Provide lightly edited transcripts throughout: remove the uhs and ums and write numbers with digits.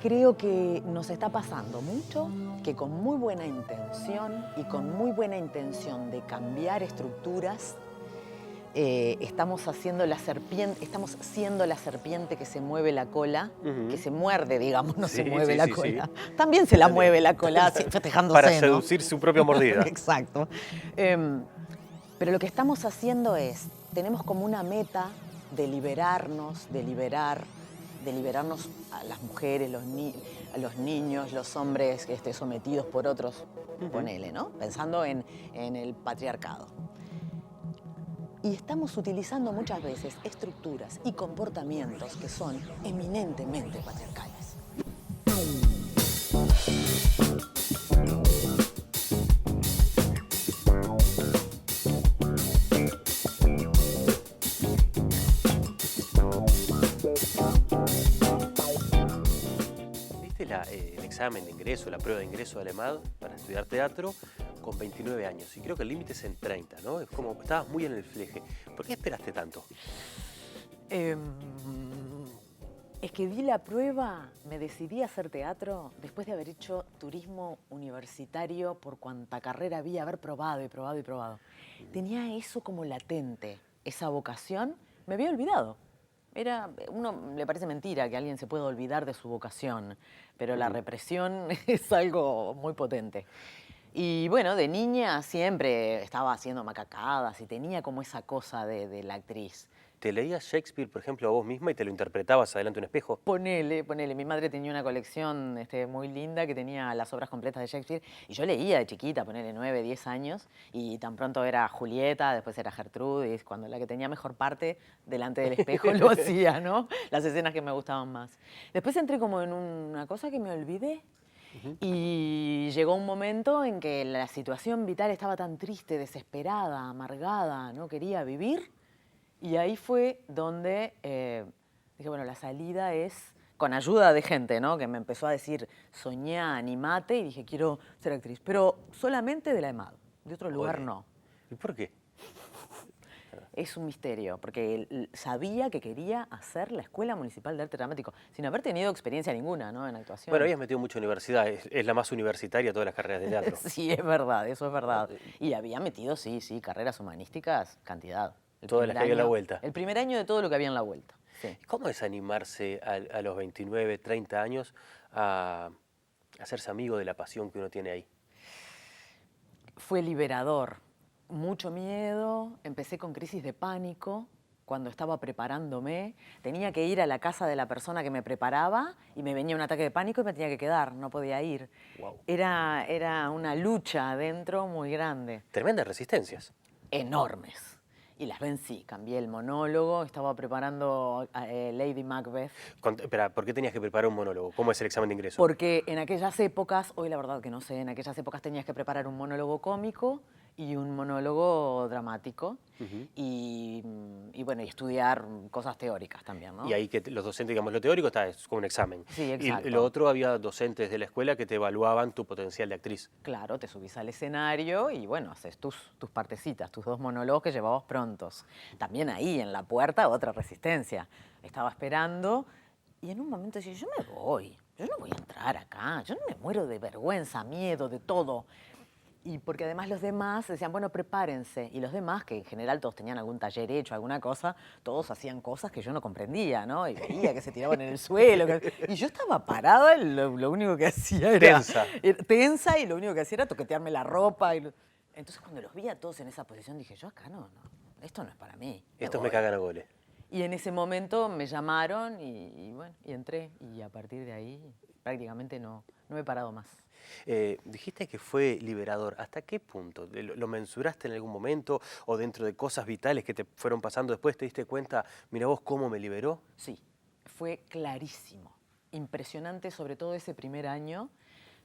Creo que nos está pasando mucho que con muy buena intención y con muy buena intención de cambiar estructuras, estamos siendo la serpiente que se mueve la cola, que Ujú. se muerde, digamos, no se Sí, mueve sí, la sí, sí. cola. También se la También. mueve la cola Para festejándose, ¿no? seducir su propia mordida. Exacto. Em, pero lo que estamos haciendo es, tenemos como una meta de liberarnos, de liberarnos a las mujeres, a los niños, los hombres sometidos por otros, Ujú. ponele, ¿no? Pensando en el patriarcado. Y estamos utilizando muchas veces estructuras y comportamientos que son eminentemente patriarcales. ¿Viste el examen de ingreso, la prueba de ingreso de Alemán para estudiar teatro con 29 años? Y creo que el límite es en 30, ¿no? Es como, estabas muy en el fleje. ¿Por qué esperaste tanto? Em, es que di la prueba, me decidí a hacer teatro después de haber hecho turismo universitario por cuanta carrera había, haber probado y probado y probado. Tenía eso como latente, esa vocación, me había olvidado. Uno le parece mentira que alguien se pueda olvidar de su vocación, pero la Ujú. represión es algo muy potente. Y bueno, de niña siempre estaba haciendo macacadas y tenía como esa cosa de la actriz. ¿Te leías Shakespeare, por ejemplo, a vos misma y te lo interpretabas adelante de un espejo? Ponele. Mi madre tenía una colección muy linda que tenía las obras completas de Shakespeare y yo leía de chiquita, ponele 9, 10 años y tan pronto era Julieta, después era Gertrudis, cuando la que tenía mejor parte delante del espejo lo hacía, ¿no? Las escenas que me gustaban más. Después entré como en una cosa que me olvidé Ujú. y llegó un momento en que la situación vital estaba tan triste, desesperada, amargada, no quería vivir. Y ahí fue donde dije, bueno, la salida es con ayuda de gente, ¿no? Que me empezó a decir, soñá, animate, y dije, quiero ser actriz. Pero solamente de la EMAD, de otro lugar Ole. no. ¿Y por qué? Es un misterio, porque sabía que quería hacer la Escuela Municipal de Arte Dramático, sin haber tenido experiencia ninguna, ¿no? En Bueno, actuación. habías metido mucha universidad, es la más universitaria de todas las carreras de teatro. Sí, es verdad, eso es ¿No? verdad. Y había metido, sí, carreras humanísticas, cantidad. Todas las que había en la vuelta. El primer año de todo lo que había en la vuelta, sí. ¿Cómo es animarse a los 29, 30 años a hacerse amigo de la pasión que uno tiene ahí? Fue liberador, mucho miedo, empecé con crisis de pánico cuando estaba preparándome, tenía que ir a la casa de la persona que me preparaba y me venía un ataque de pánico y me tenía que quedar, no podía ir. Wow. Era una lucha adentro muy grande, Tremendas resistencias. enormes. Y las vencí, cambié el monólogo, estaba preparando Lady Macbeth. Espera, ¿por qué tenías que preparar un monólogo? ¿Cómo es el examen de ingreso? Porque en aquellas épocas, hoy la verdad que no sé, en aquellas épocas tenías que preparar un monólogo cómico y un monólogo dramático Ujú. y bueno, y estudiar cosas teóricas también, Y ¿no? ahí que los docentes, digamos, lo teórico es como un examen. Sí, Y lo exacto. otro, había docentes de la escuela que te evaluaban tu potencial de actriz. Claro, te subís al escenario y bueno, haces tus partecitas, tus 2 monólogos que llevabas prontos. También ahí, en la puerta, otra resistencia. Estaba esperando y en un momento decía, yo me voy, yo no voy a entrar acá, yo no me muero de vergüenza, miedo, de todo. Y porque además los demás decían, bueno, prepárense. Y los demás, que en general todos tenían algún taller hecho, alguna cosa, todos hacían cosas que yo no comprendía, ¿no? Y veía que se tiraban en el suelo. Y yo estaba parada, y lo único que hacía Tensa. era tensa y lo único que hacía era toquetearme la ropa. Entonces cuando los vi a todos en esa posición dije, yo acá no, esto no es para mí, me Estos me voy. cagan a goles. Y en ese momento me llamaron y bueno, y entré. Y a partir de ahí prácticamente no he parado más. Dijiste que fue liberador. ¿Hasta qué punto? ¿Lo mensuraste en algún momento o dentro de cosas vitales que te fueron pasando después te diste cuenta, mira vos cómo me liberó? Sí, fue clarísimo, impresionante, sobre todo ese primer año,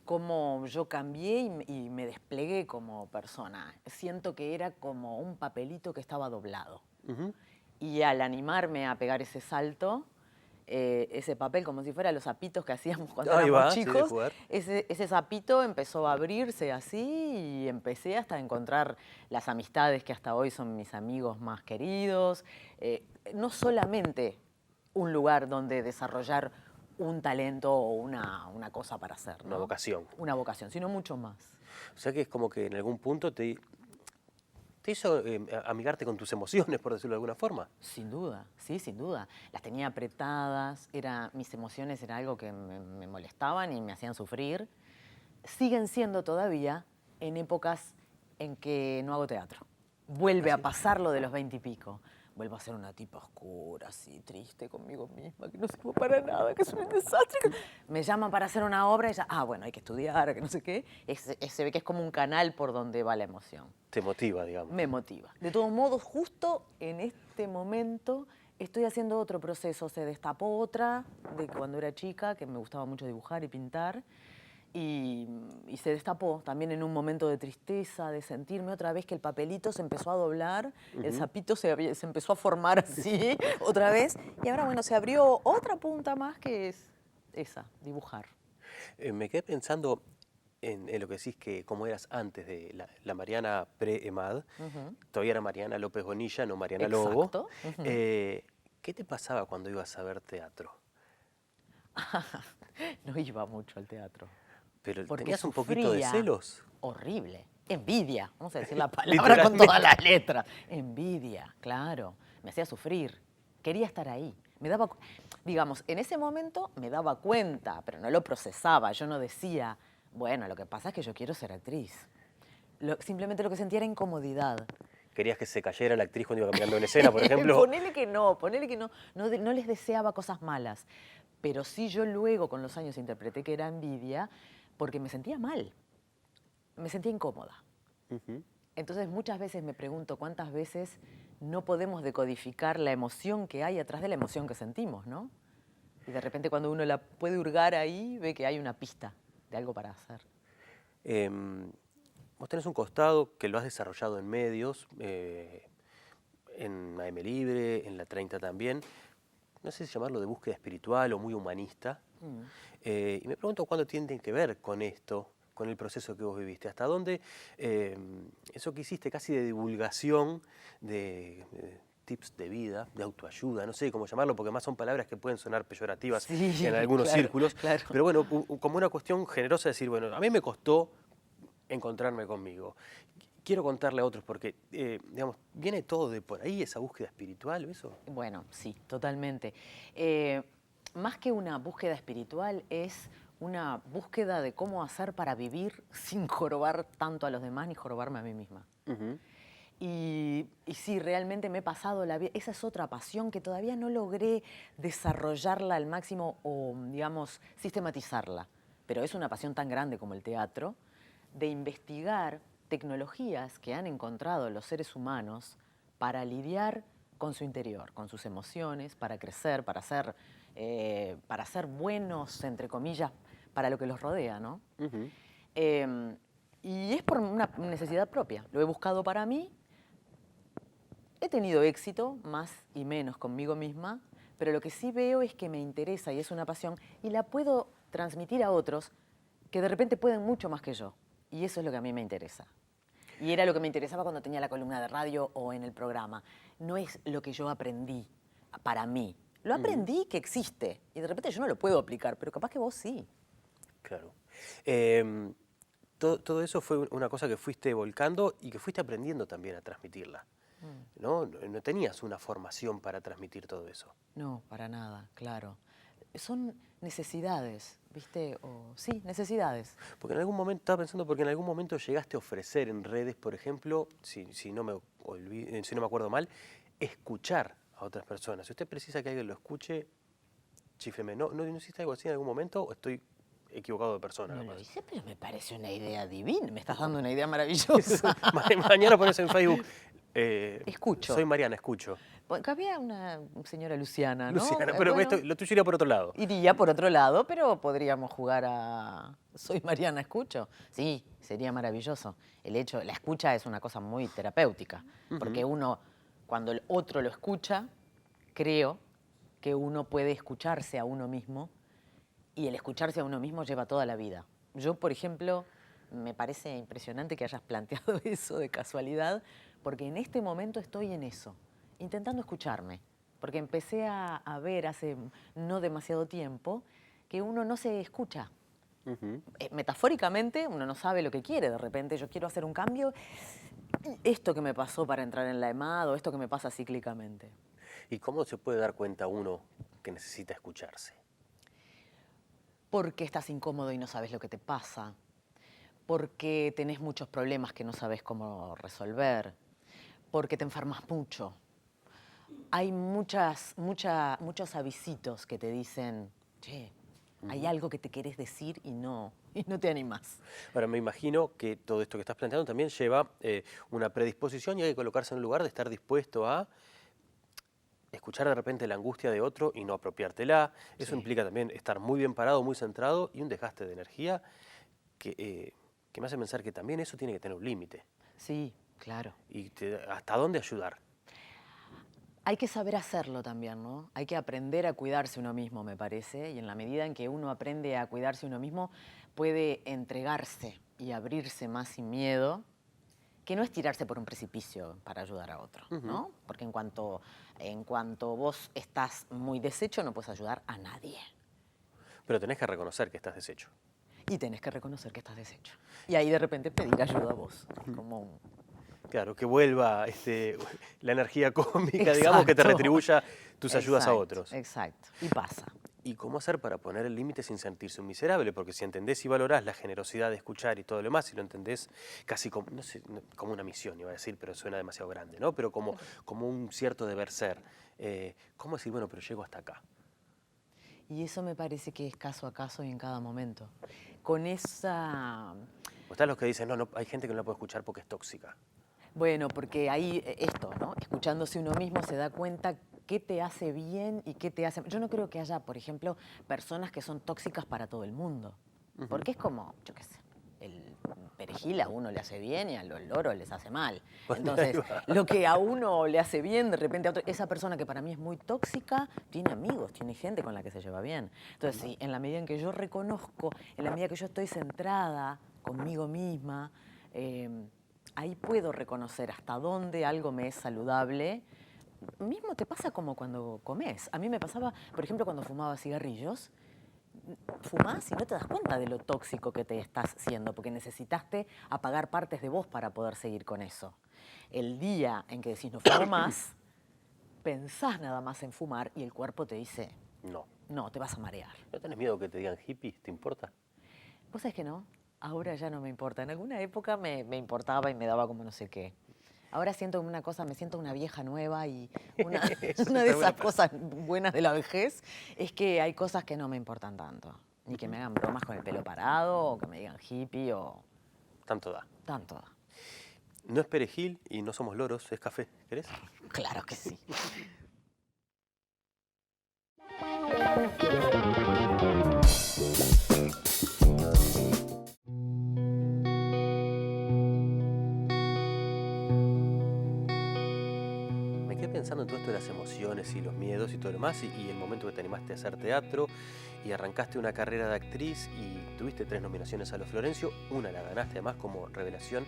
cómo yo cambié y me desplegué como persona. Siento que era como un papelito que estaba doblado. Ujú. Y al animarme a pegar ese salto, ese papel, como si fuera los zapitos que hacíamos cuando Ahí éramos va, sí, de chicos, jugar. ese zapito empezó a abrirse así y empecé hasta a encontrar las amistades que hasta hoy son mis amigos más queridos. No solamente un lugar donde desarrollar un talento o una cosa para hacer, ¿no? Una vocación. Una vocación, sino mucho más. O sea que es como que en algún punto te hizo amigarte con tus emociones, por decirlo de alguna forma. Sin duda, sí, sin duda. Las tenía apretadas, mis emociones era algo que me molestaban y me hacían sufrir. Siguen siendo todavía en épocas en que no hago teatro. Vuelve a pasar lo de los 20 y pico. Vuelvo a ser una tipa oscura, así, triste conmigo misma, que no sirvo para nada, que soy un desastre. Me llaman para hacer una obra y ya, bueno, hay que estudiar, que no sé qué. Se ve que es como un canal por donde va la emoción. Te motiva, digamos. Me motiva. De todos modos, justo en este momento estoy haciendo otro proceso. Se destapó otra de cuando era chica, que me gustaba mucho dibujar y pintar. Y se destapó también en un momento de tristeza, de sentirme otra vez que el papelito se empezó a doblar, el sapito se empezó a formar así otra vez. Y ahora, bueno, se abrió otra punta más que es esa, dibujar. Me quedé pensando en lo que decís que como eras antes de la Mariana pre-EMAD, todavía era Mariana López Bonilla, no Mariana Lobo. Exacto. ¿Qué te pasaba cuando ibas a ver teatro? No iba mucho al teatro. Pero Porque ¿tenías un poquito de celos? Horrible. Envidia. Vamos a decir la palabra con todas las letras. Envidia, claro. Me hacía sufrir. Quería estar ahí. Digamos, en ese momento me daba cuenta, pero no lo procesaba. Yo no decía, bueno, lo que pasa es que yo quiero ser actriz. Simplemente lo que sentía era incomodidad. ¿Querías que se cayera la actriz cuando iba caminando en escena, por ejemplo? Ponele que no. No les deseaba cosas malas. Pero sí yo luego, con los años, interpreté que era envidia porque me sentía mal. Me sentía incómoda. Entonces muchas veces me pregunto cuántas veces no podemos decodificar la emoción que hay atrás de la emoción que sentimos, ¿no? Y de repente cuando uno la puede hurgar ahí, ve que hay una pista de algo para hacer. Vos tenés un costado que lo has desarrollado en medios, en AM Libre, en La 30 también. No sé si llamarlo de búsqueda espiritual o muy humanista. Y me pregunto cuándo tienen que ver con esto, con el proceso que vos viviste. ¿Hasta dónde eso que hiciste casi de divulgación, de tips de vida, de autoayuda, no sé cómo llamarlo, porque más son palabras que pueden sonar peyorativas en algunos círculos. Claro. Pero bueno, como una cuestión generosa de decir, bueno, a mí me costó encontrarme conmigo. Quiero contarle a otros porque, digamos, ¿viene todo de por ahí, esa búsqueda espiritual, eso? Bueno, sí, totalmente. Más que una búsqueda espiritual, es una búsqueda de cómo hacer para vivir sin jorobar tanto a los demás ni jorobarme a mí misma. Y sí, realmente me he pasado la vida. Esa es otra pasión que todavía no logré desarrollarla al máximo o, digamos, sistematizarla. Pero es una pasión tan grande como el teatro, de investigar tecnologías que han encontrado los seres humanos para lidiar con su interior, con sus emociones, para crecer, para ser buenos, entre comillas, para lo que los rodea, ¿no? Y es por una necesidad propia. Lo he buscado para mí. He tenido éxito, más y menos conmigo misma, pero lo que sí veo es que me interesa y es una pasión y la puedo transmitir a otros que de repente pueden mucho más que yo. Y eso es lo que a mí me interesa. Y era lo que me interesaba cuando tenía la columna de radio o en el programa. No es lo que yo aprendí para mí. Lo aprendí que existe y de repente yo no lo puedo aplicar, pero capaz que vos sí. Claro. Todo eso fue una cosa que fuiste volcando y que fuiste aprendiendo también a transmitirla. ¿No? No tenías una formación para transmitir todo eso. No, para nada, claro. Son necesidades, ¿viste? Sí, necesidades. Porque en algún momento, estaba pensando, porque en algún momento llegaste a ofrecer en redes, por ejemplo, si no me acuerdo mal, escuchar a otras personas. Si usted precisa que alguien lo escuche, chífeme. ¿No hiciste algo así en algún momento o estoy equivocado de persona? No lo hice, pero me parece una idea divina. Me estás dando una idea maravillosa. Mañana pones en Facebook. Escucho. Soy Mariana, escucho. Porque había una señora Luciana, ¿no? Luciana, pero bueno, lo tuyo iría por otro lado. Iría por otro lado, pero podríamos jugar a Soy Mariana, escucho. Sí, sería maravilloso. La escucha es una cosa muy terapéutica, porque uno, cuando el otro lo escucha, creo que uno puede escucharse a uno mismo y el escucharse a uno mismo lleva toda la vida. Yo, por ejemplo, me parece impresionante que hayas planteado eso de casualidad, porque en este momento estoy en eso, intentando escucharme, porque empecé a ver hace no demasiado tiempo que uno no se escucha. Ujú. Metafóricamente, uno no sabe lo que quiere. De repente, yo quiero hacer un cambio. Esto que me pasó para entrar en la EMAD o esto que me pasa cíclicamente. ¿Y cómo se puede dar cuenta uno que necesita escucharse? Porque estás incómodo y no sabes lo que te pasa. Porque tenés muchos problemas que no sabes cómo resolver. Porque te enfermas mucho. Hay muchos avisitos que te dicen, che, hay algo que te querés decir y no te animás. Ahora, me imagino que todo esto que estás planteando también lleva una predisposición y hay que colocarse en un lugar de estar dispuesto a escuchar de repente la angustia de otro y no apropiártela. Eso Sí. implica también estar muy bien parado, muy centrado y un desgaste de energía que me hace pensar que también eso tiene que tener un límite. Sí, claro. Y hasta dónde ayudar. Hay que saber hacerlo también, ¿no? Hay que aprender a cuidarse uno mismo, me parece, y en la medida en que uno aprende a cuidarse uno mismo, puede entregarse y abrirse más sin miedo, que no es tirarse por un precipicio para ayudar a otro, ¿no? Porque en cuanto vos estás muy deshecho, no puedes ayudar a nadie. Pero tenés que reconocer que estás deshecho. Y tenés que reconocer que estás deshecho. Y ahí de repente pedir ayuda a vos, como Claro, que vuelva la energía cósmica, digamos, que te Exacto. retribuya tus ayudas a Exacto, otros. Exacto, y pasa. ¿Y cómo hacer para poner el límite sin sentirse un miserable? Porque si entendés y valorás la generosidad de escuchar y todo lo demás, si lo entendés casi como, no sé, como una misión, iba a decir, pero suena demasiado grande, ¿no? Pero como un cierto deber ser. ¿Cómo decir, bueno, pero llego hasta acá? Y eso me parece que es caso a caso y en cada momento. Con esa... O están los que dicen, no, hay gente que no la puede escuchar porque es tóxica. Bueno, porque ahí esto, ¿no? Escuchándose uno mismo se da cuenta qué te hace bien y qué te hace... Yo no creo que haya, por ejemplo, personas que son tóxicas para todo el mundo. Porque es como, yo qué sé, el perejil a uno le hace bien y a los loros les hace mal. Entonces, lo que a uno le hace bien, de repente a otro... Esa persona que para mí es muy tóxica, tiene amigos, tiene gente con la que se lleva bien. Entonces, sí, en la medida en que yo reconozco, en la medida que yo estoy centrada conmigo misma, ahí puedo reconocer hasta dónde algo me es saludable. Mismo te pasa como cuando comes. A mí me pasaba, por ejemplo, cuando fumaba cigarrillos. Fumás y no te das cuenta de lo tóxico que te estás siendo, porque necesitaste apagar partes de vos para poder seguir con eso. El día en que decís no fumo más, pensás nada más en fumar y el cuerpo te dice, No. no, te vas a marear. ¿No tenés miedo que te digan hippie? ¿Te importa? ¿Vos sabés que no? Ahora ya no me importa. En alguna época me importaba y me daba como no sé qué. Ahora siento una cosa, me siento una vieja nueva y una de esas cosas buenas de la vejez es que hay cosas que no me importan tanto. Ni que me hagan bromas con el pelo parado o que me digan hippie o Tanto da. tanto. No es perejil y no somos loros, es café. ¿Querés? Claro que sí. Me quedé pensando en todo esto de las emociones y los miedos y todo lo demás, y el momento que te animaste a hacer teatro y arrancaste una carrera de actriz y tuviste 3 nominaciones a los Florencio, una la ganaste además como revelación.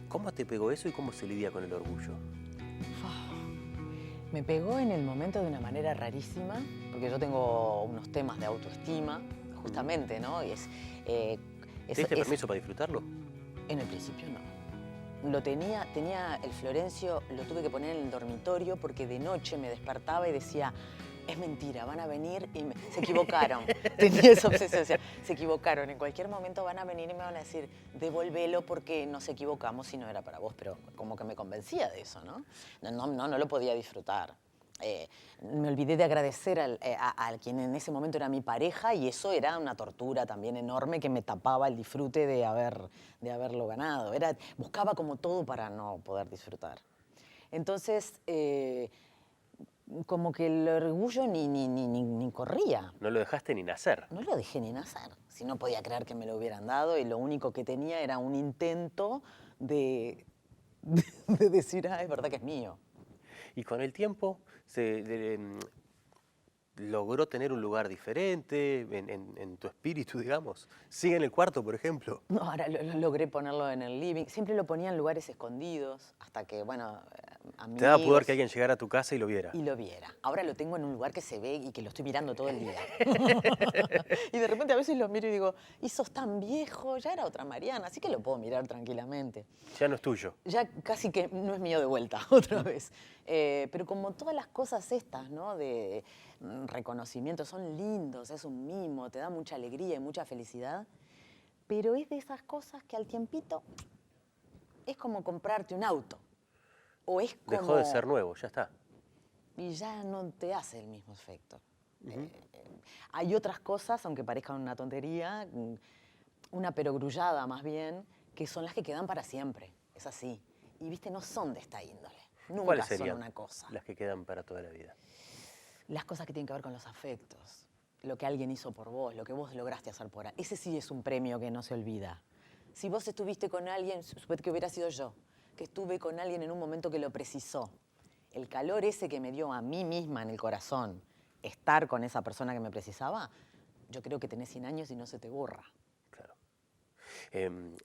¿Cómo te pegó eso y cómo se lidia con el orgullo? Me pegó en el momento de una manera rarísima, porque yo tengo unos temas de autoestima, justamente, ¿no? Y ¿Tuviste permiso para disfrutarlo? En el principio no. Lo tenía el Florencio, lo tuve que poner en el dormitorio porque de noche me despertaba y decía, es mentira, van a venir y se equivocaron. Tenía esa obsesión, decía, se equivocaron, en cualquier momento van a venir y me van a decir, devuélvelo porque nos equivocamos y no era para vos, pero como que me convencía de eso, ¿no? No lo podía disfrutar. Me olvidé de agradecer a quien en ese momento era mi pareja y eso era una tortura también enorme que me tapaba el disfrute de haberlo ganado. Buscaba como todo para no poder disfrutar. Entonces, como que el orgullo ni corría. No lo dejaste ni nacer. No lo dejé ni nacer. Si no podía creer que me lo hubieran dado y lo único que tenía era un intento de decir, es verdad que es mío. Y con el tiempo logró tener un lugar diferente en tu espíritu, digamos. ¿Sigue en el cuarto, por ejemplo? No, ahora logré ponerlo en el living. Siempre lo ponía en lugares escondidos, hasta que, bueno, amigos. Te daba pudor que alguien llegara a tu casa y lo viera. Y lo viera. Ahora lo tengo en un lugar que se ve y que lo estoy mirando todo el día. Y de repente a veces lo miro y digo, y sos tan viejo, ya era otra Mariana, así que lo puedo mirar tranquilamente. Ya no es tuyo. Ya casi que no es mío de vuelta otra vez. Pero como todas las cosas estas, ¿no? De reconocimiento, son lindos, es un mimo, te da mucha alegría y mucha felicidad. Pero es de esas cosas que al tiempito es como comprarte un auto. O es como... Dejó de ser nuevo, ya está. Y ya no te hace el mismo efecto. Hay otras cosas, aunque parezcan una tontería, una perogrullada más bien, que son las que quedan para siempre. Es así. Y viste, no son de esta índole. Nunca ¿Cuáles son serían una cosa. las que quedan para toda la vida? Las cosas que tienen que ver con los afectos, lo que alguien hizo por vos, lo que vos lograste hacer por él. Ese sí es un premio que no se olvida. Si vos estuviste con alguien, suponete que hubiera sido yo, que estuve con alguien en un momento que lo precisó, el calor ese que me dio a mí misma en el corazón, estar con esa persona que me precisaba, yo creo que tenés 100 años y no se te borra. Claro.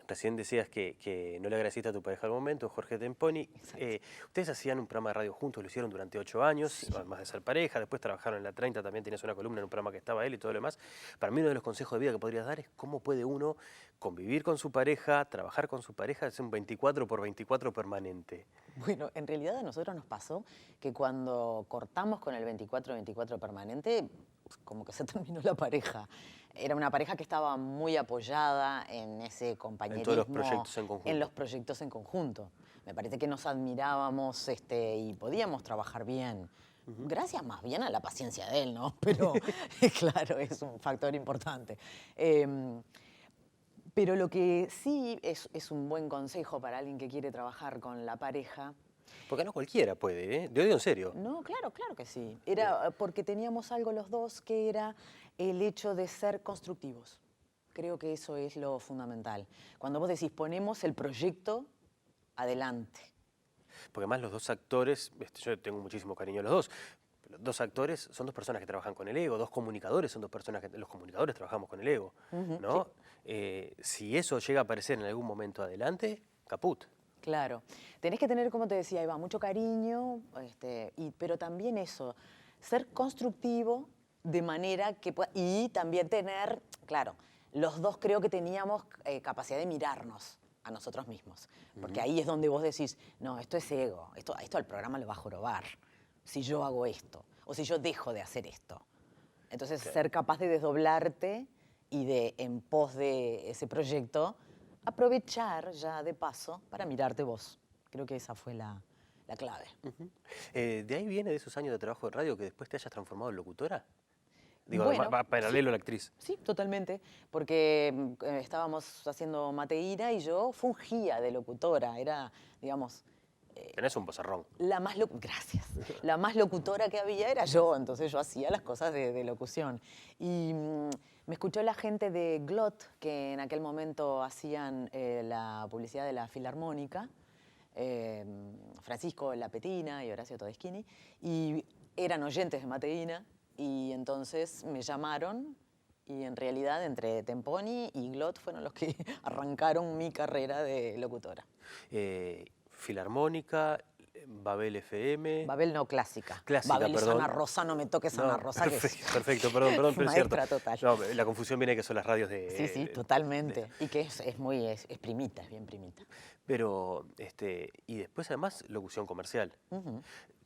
Recién decías que no le agradeciste a tu pareja al momento, Jorge Temponi. Ustedes hacían un programa de radio juntos, lo hicieron durante 8 años, sí, además de ser pareja. Después trabajaron en la 30, también tenías una columna en un programa que estaba él y todo lo demás. Para mí uno de los consejos de vida que podrías dar es cómo puede uno convivir con su pareja, trabajar con su pareja, es un 24x24 permanente. Bueno, en realidad a nosotros nos pasó que cuando cortamos con el 24-24 permanente, como que se terminó la pareja. Era una pareja que estaba muy apoyada en ese compañerismo. En todos los proyectos en conjunto. En los proyectos en conjunto. Me parece que nos admirábamos y podíamos trabajar bien. Gracias más bien a la paciencia de él, ¿no? Pero claro, es un factor importante. Pero lo que sí es un buen consejo para alguien que quiere trabajar con la pareja. Porque no cualquiera puede, ¿eh? Lo digo en serio. No, claro que sí. Era porque teníamos algo los dos que era el hecho de ser constructivos. Creo que eso es lo fundamental. Cuando vos decís, ponemos el proyecto adelante. Porque además los dos actores, yo tengo muchísimo cariño a los dos. Los dos actores son dos personas que trabajan con el ego, dos comunicadores son dos personas que... Los comunicadores trabajamos con el ego, ¿no? Sí. Si eso llega a aparecer en algún momento adelante, caput. Claro. Tenés que tener, como te decía, Eva, mucho cariño, pero también eso, ser constructivo de manera que pueda... Y también tener, claro, los dos creo que teníamos capacidad de mirarnos a nosotros mismos. Porque ahí es donde vos decís, no, esto es ego, esto al programa lo va a jorobar. Si yo hago esto, o si yo dejo de hacer esto. Entonces, ser capaz de desdoblarte y de, en pos de ese proyecto, aprovechar ya de paso para mirarte vos. Creo que esa fue la clave. ¿De ahí viene de esos años de trabajo de radio que después te hayas transformado en locutora? Digo, Bueno, paralelo a la actriz. Sí, totalmente, porque estábamos haciendo Mateíra y yo fungía de locutora, era, digamos... Tenés un bozarrón. Gracias. La más locutora que había era yo, entonces yo hacía las cosas de locución. Y me escuchó la gente de GLOT, que en aquel momento hacían la publicidad de la Filarmónica, Francisco Lapetina y Horacio Todeschini, y eran oyentes de Mateína, y entonces me llamaron, y en realidad entre Temponi y GLOT fueron los que arrancaron mi carrera de locutora. Filarmónica, Babel FM... Babel no, clásica. Clásica, Babel perdón. es Ana Rosa, no me toques Ana Rosa. Perfecto, perdón, pero es cierto. Maestra total. No, la confusión viene que son las radios de... Sí, totalmente. Y que es primita, es bien primita. Pero, y después además, locución comercial.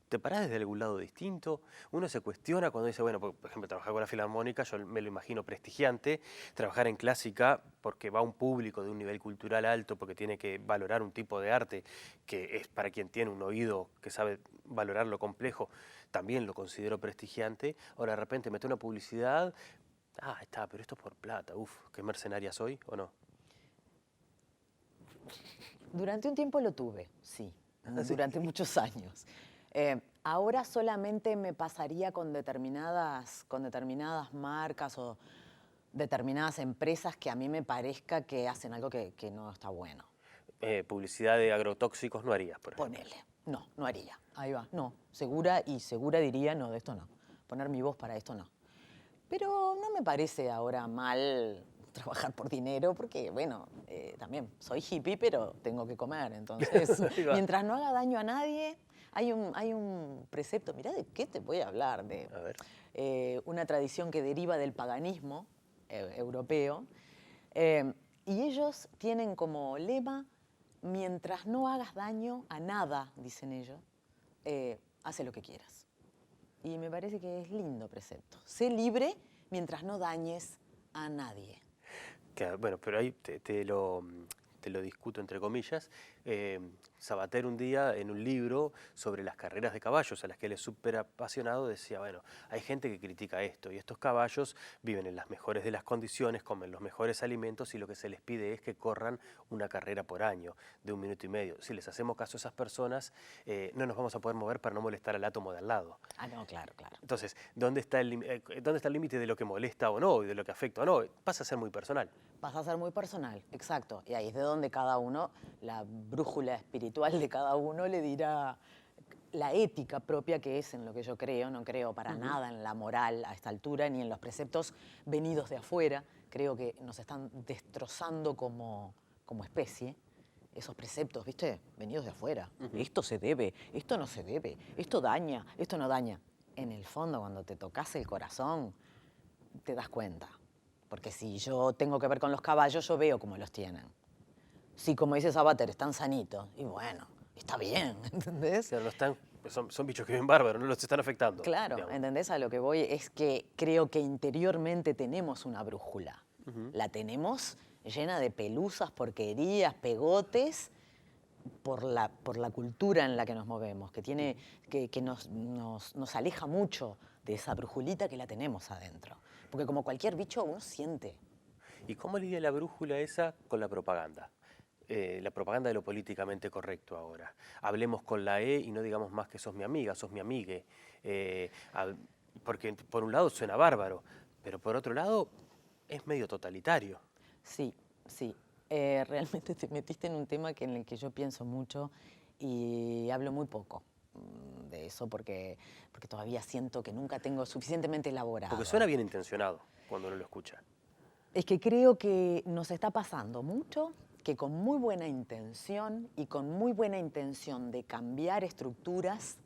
¿Te parás desde algún lado distinto? Uno se cuestiona cuando dice, bueno, por ejemplo, trabajar con la Filarmónica, yo me lo imagino prestigiante, trabajar en clásica porque va a un público de un nivel cultural alto, porque tiene que valorar un tipo de arte que es para quien tiene un oído que sabe valorar lo complejo, también lo considero prestigiante. Ahora de repente mete una publicidad, está, pero esto es por plata, qué mercenaria soy, ¿o no? Durante un tiempo lo tuve, sí, durante muchos años. Ahora solamente me pasaría con determinadas marcas o determinadas empresas que a mí me parezca que hacen algo que no está bueno. Publicidad de agrotóxicos no harías, por ejemplo. Ponele. No haría. Ahí va. No. Segura diría, no, de esto no. Poner mi voz para esto no. Pero no me parece ahora mal trabajar por dinero, porque, bueno, también soy hippie, pero tengo que comer. Entonces, mientras no haga daño a nadie... Hay un precepto, mirá de qué te voy a hablar, de A ver. una tradición que deriva del paganismo europeo, y ellos tienen como lema, mientras no hagas daño a nada, dicen ellos, hace lo que quieras. Y me parece que es lindo precepto. Sé libre mientras no dañes a nadie. Claro, bueno, pero ahí te lo discuto entre comillas. Sabater un día en un libro sobre las carreras de caballos, a las que él es súper apasionado, decía, bueno, hay gente que critica esto y estos caballos viven en las mejores de las condiciones, comen los mejores alimentos y lo que se les pide es que corran una carrera por año de 1 minuto y medio. Si les hacemos caso a esas personas, no nos vamos a poder mover para no molestar al átomo de al lado. Ah, no, claro, claro. Entonces, ¿dónde está el límite de lo que molesta o no y de lo que afecta o no? Pasa a ser muy personal. Pasa a ser muy personal, exacto. Y ahí es de donde cada uno, la brújula espiritual de cada uno le dirá la ética propia que es en lo que yo creo. No creo para nada en la moral a esta altura, ni en los preceptos venidos de afuera. Creo que nos están destrozando como especie. Esos preceptos, ¿viste? Venidos de afuera. Esto se debe, esto no se debe, esto daña, esto no daña. En el fondo, cuando te tocas el corazón, te das cuenta. Porque si yo tengo que ver con los caballos, yo veo cómo los tienen. Si, como dice Sabater, están sanitos, y bueno, está bien, ¿entendés? Claro, son bichos que viven bárbaros, no los están afectando. Claro, digamos. ¿entendés? A lo que voy es que creo que interiormente tenemos una brújula. La tenemos llena de pelusas, porquerías, pegotes, por la cultura en la que nos movemos, que nos aleja mucho de esa brujulita que la tenemos adentro. Porque como cualquier bicho, uno siente. ¿Y cómo lidia la brújula esa con la propaganda? La propaganda de lo políticamente correcto ahora. Hablemos con la E y no digamos más que sos mi amiga, sos mi amigue. Porque por un lado suena bárbaro, pero por otro lado es medio totalitario. Sí, sí. Realmente te metiste en un tema en el que yo pienso mucho y hablo muy poco de eso porque todavía siento que nunca tengo suficientemente elaborado. Porque suena bien intencionado cuando uno lo escucha. Es que creo que nos está pasando mucho, que con muy buena intención y con muy buena intención de cambiar estructuras,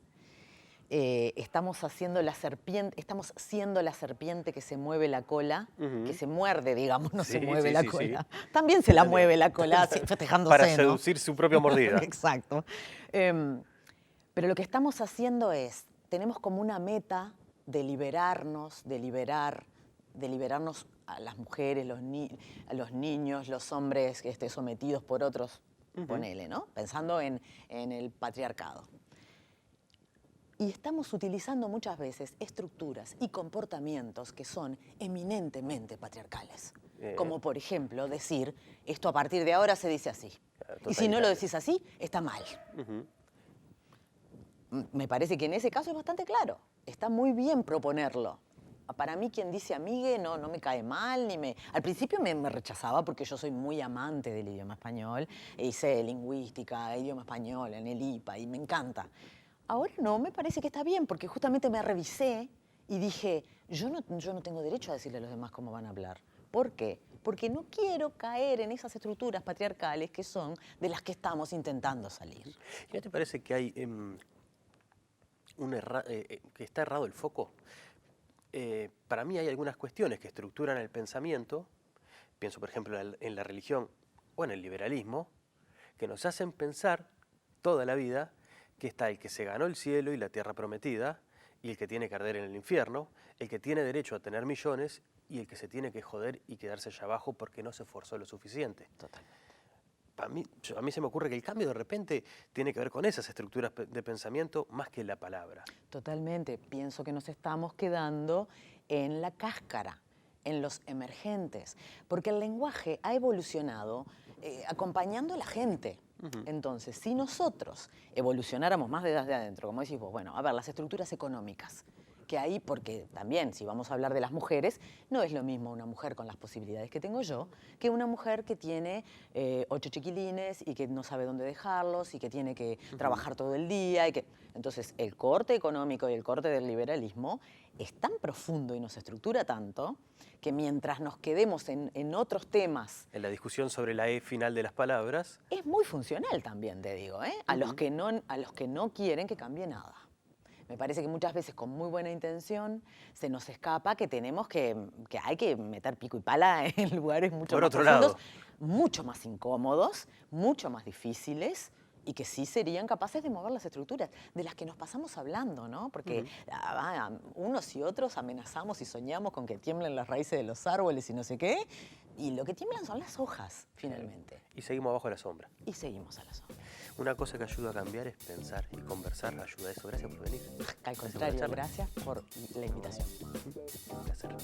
estamos siendo la serpiente que se mueve la cola, que se muerde, digamos, no se mueve la cola. Sí. También se la mueve la cola, festejándose, para seducir su propia mordida. Exacto. Pero lo que estamos haciendo es, tenemos como una meta de liberarnos a las mujeres, a los niños, los hombres que estén sometidos por otros, ponele, ¿no? Pensando en el patriarcado. Y estamos utilizando muchas veces estructuras y comportamientos que son eminentemente patriarcales. Como por ejemplo decir, esto a partir de ahora se dice así. Y si no lo decís así, está mal. Me parece que en ese caso es bastante claro. Está muy bien proponerlo. Para mí quien dice amigue no me cae mal. Al principio me rechazaba porque yo soy muy amante del idioma español. Hice lingüística, idioma español en el IPA y me encanta. Ahora no, me parece que está bien, porque justamente me revisé y dije, yo no tengo derecho a decirle a los demás cómo van a hablar. ¿Por qué? Porque no quiero caer en esas estructuras patriarcales que son de las que estamos intentando salir. ¿Y no te parece que hay que está errado el foco? Para mí hay algunas cuestiones que estructuran el pensamiento, pienso por ejemplo en la religión o en el liberalismo, que nos hacen pensar toda la vida que está el que se ganó el cielo y la tierra prometida, y el que tiene que arder en el infierno, el que tiene derecho a tener millones y el que se tiene que joder y quedarse allá abajo porque no se esforzó lo suficiente. Totalmente. A mí se me ocurre que el cambio de repente tiene que ver con esas estructuras de pensamiento más que la palabra. Totalmente. Pienso que nos estamos quedando en la cáscara, en los emergentes, porque el lenguaje ha evolucionado acompañando a la gente. Entonces, si nosotros evolucionáramos más desde adentro, como decís vos, bueno, a ver, las estructuras económicas, que ahí, porque también, si vamos a hablar de las mujeres, no es lo mismo una mujer con las posibilidades que tengo yo que una mujer que tiene 8 chiquilines y que no sabe dónde dejarlos y que tiene que trabajar todo el día. Entonces, el corte económico y el corte del liberalismo es tan profundo y nos estructura tanto que mientras nos quedemos en otros temas... En la discusión sobre la E final de las palabras... Es muy funcional también, te digo, a los que no quieren que cambie nada. Me parece que muchas veces con muy buena intención se nos escapa que hay que meter pico y pala en lugares mucho Por más otro profundos, lado, mucho más incómodos, mucho más difíciles y que sí serían capaces de mover las estructuras de las que nos pasamos hablando, ¿no? Porque unos y otros amenazamos y soñamos con que tiemblen las raíces de los árboles y no sé qué, y lo que tiemblan son las hojas, finalmente. y seguimos abajo de la sombra. Y seguimos a la sombra. Una cosa que ayuda a cambiar es pensar y conversar. Ayuda a eso. Gracias por venir. Al contrario, gracias por la invitación. Un placer.